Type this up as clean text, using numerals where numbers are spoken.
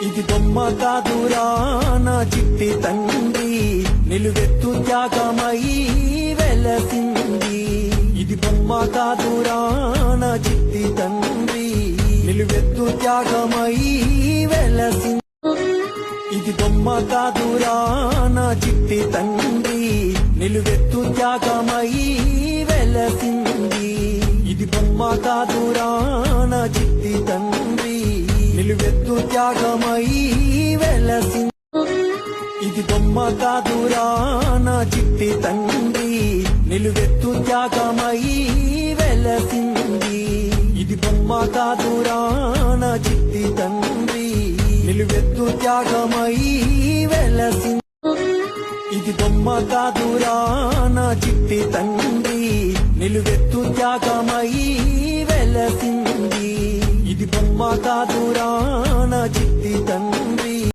ఇది బొమ్మ కాదురా నా చిట్టి తండ్రి, నిలువెత్తు త్యాగమై వెలసింది. ఇది బొమ్మ కాదురా నా చిట్టి తండ్రి, నిలువెత్తు త్యాగమై వెలసింది. ఇది బొమ్మ కాదురా నా చిట్టి తండ్రి, నిలువెత్తు త్యాగమై వెలసింది. ఇది బొమ్మ కాదురా నా చిట్టి తండ్రి, నిలువెత్తు త్యాగమై వెలసింది. ఇది బొమ్మ కాదురా నా చిట్టి తండ్రి, నిలువెత్తు త్యాగమై వెలసింది. ఇది బొమ్మ కాదురా నా చిట్టి తండ్రి, నిలువెత్తు త్యాగమై వెలసింది. ఇది బొమ్మ కాదురా నా చిట్టి తండ్రి, నిలువెత్తు త్యాగమై వెలసింది. ఇది బొమ్మ కాదురా నా చిట్టి తండ్రి, నిలువెత్తు త్యాగమై వెలసింది. ఇది బొమ్మ కాదురా నా చిట్టి తండ్రి, నిలువెత్తు త్యాగమై వెలసింది.